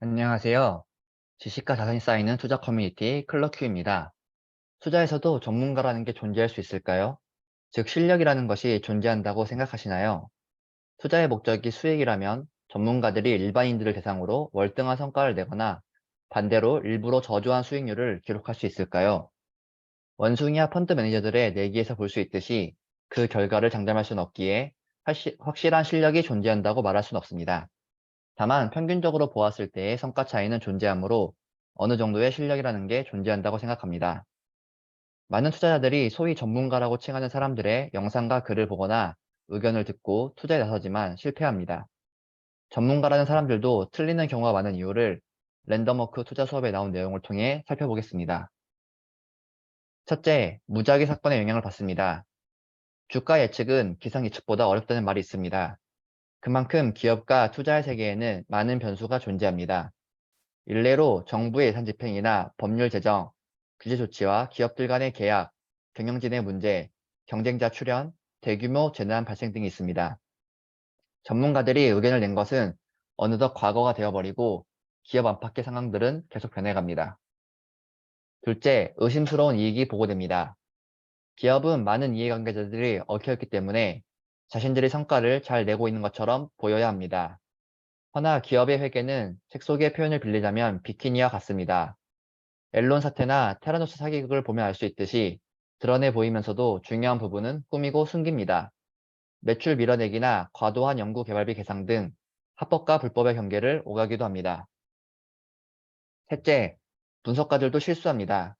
안녕하세요. 지식과 자산이 쌓이는 투자 커뮤니티 클러큐입니다. 투자에서도 전문가라는 게 존재할 수 있을까요? 즉, 실력이라는 것이 존재한다고 생각하시나요? 투자의 목적이 수익이라면 전문가들이 일반인들을 대상으로 월등한 성과를 내거나 반대로 일부러 저조한 수익률을 기록할 수 있을까요? 원숭이와 펀드 매니저들의 내기에서 볼 수 있듯이 그 결과를 장담할 수는 없기에 확실한 실력이 존재한다고 말할 수는 없습니다. 다만 평균적으로 보았을 때의 성과 차이는 존재하므로 어느 정도의 실력이라는 게 존재한다고 생각합니다. 많은 투자자들이 소위 전문가라고 칭하는 사람들의 영상과 글을 보거나 의견을 듣고 투자에 나서지만 실패합니다. 전문가라는 사람들도 틀리는 경우가 많은 이유를 랜덤워크 투자 수업에 나온 내용을 통해 살펴보겠습니다. 첫째, 무작위 사건의 영향을 받습니다. 주가 예측은 기상 예측보다 어렵다는 말이 있습니다. 그만큼 기업과 투자의 세계에는 많은 변수가 존재합니다. 일례로 정부의 예산 집행이나 법률 제정, 규제 조치와 기업들 간의 계약, 경영진의 문제, 경쟁자 출현, 대규모 재난 발생 등이 있습니다. 전문가들이 의견을 낸 것은 어느덧 과거가 되어버리고 기업 안팎의 상황들은 계속 변해갑니다. 둘째, 의심스러운 이익이 보고됩니다. 기업은 많은 이해관계자들이 얽혀있기 때문에 자신들의 성과를 잘 내고 있는 것처럼 보여야 합니다. 허나 기업의 회계는 책 속의 표현을 빌리자면 비키니와 같습니다. 앨런 사태나 테라노스 사기극을 보면 알 수 있듯이 드러내 보이면서도 중요한 부분은 꾸미고 숨깁니다. 매출 밀어내기나 과도한 연구 개발비 계상 등 합법과 불법의 경계를 오가기도 합니다. 셋째, 분석가들도 실수합니다.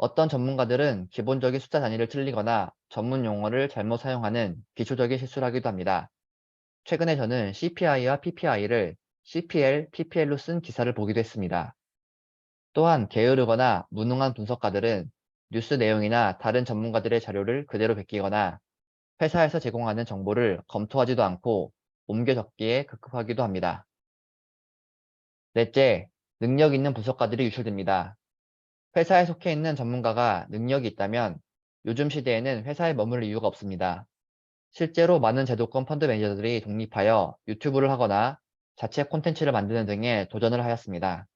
어떤 전문가들은 기본적인 숫자 단위를 틀리거나 전문 용어를 잘못 사용하는 기초적인 실수를 하기도 합니다. 최근에 저는 CPI와 PPI를 CPL, PPL로 쓴 기사를 보기도 했습니다. 또한 게으르거나 무능한 분석가들은 뉴스 내용이나 다른 전문가들의 자료를 그대로 베끼거나 회사에서 제공하는 정보를 검토하지도 않고 옮겨 적기에 급급하기도 합니다. 넷째, 능력 있는 분석가들이 유출됩니다. 회사에 속해 있는 전문가가 능력이 있다면 요즘 시대에는 회사에 머무를 이유가 없습니다. 실제로 많은 제도권 펀드 매니저들이 독립하여 유튜브를 하거나 자체 콘텐츠를 만드는 등의 도전을 하였습니다.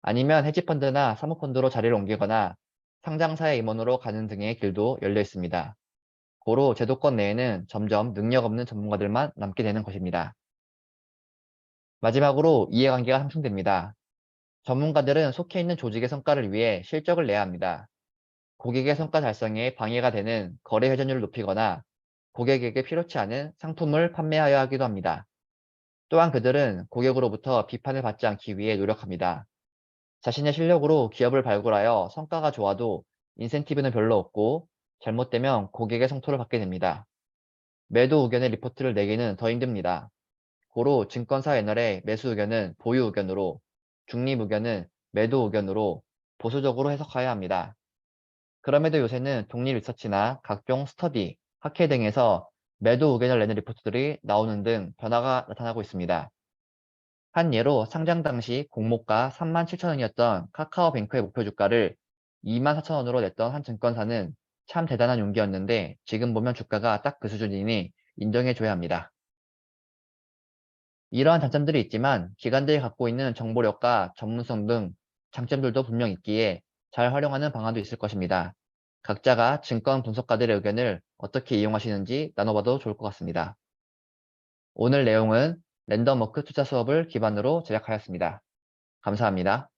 아니면 헤지펀드나 사모펀드로 자리를 옮기거나 상장사의 임원으로 가는 등의 길도 열려 있습니다. 고로 제도권 내에는 점점 능력 없는 전문가들만 남게 되는 것입니다. 마지막으로 이해관계가 상충됩니다. 전문가들은 속해 있는 조직의 성과를 위해 실적을 내야 합니다. 고객의 성과 달성에 방해가 되는 거래 회전율을 높이거나 고객에게 필요치 않은 상품을 판매하여 하기도 합니다. 또한 그들은 고객으로부터 비판을 받지 않기 위해 노력합니다. 자신의 실력으로 기업을 발굴하여 성과가 좋아도 인센티브는 별로 없고 잘못되면 고객의 성토를 받게 됩니다. 매도 의견의 리포트를 내기는 더 힘듭니다. 고로 증권사 애널의 매수 의견은 보유 의견으로, 중립 의견은 매도 의견으로 보수적으로 해석해야 합니다. 그럼에도 요새는 독립 리서치나 각종 스터디, 학회 등에서 매도 의견을 내는 리포트들이 나오는 등 변화가 나타나고 있습니다. 한 예로 상장 당시 공모가 37,000원이었던 카카오뱅크의 목표 주가를 24,000원으로 냈던 한 증권사는 참 대단한 용기였는데 지금 보면 주가가 딱 그 수준이니 인정해줘야 합니다. 이러한 단점들이 있지만 기관들이 갖고 있는 정보력과 전문성 등 장점들도 분명 있기에 잘 활용하는 방안도 있을 것입니다. 각자가 증권 분석가들의 의견을 어떻게 이용하시는지 나눠봐도 좋을 것 같습니다. 오늘 내용은 랜덤워크 투자 수업을 기반으로 제작하였습니다. 감사합니다.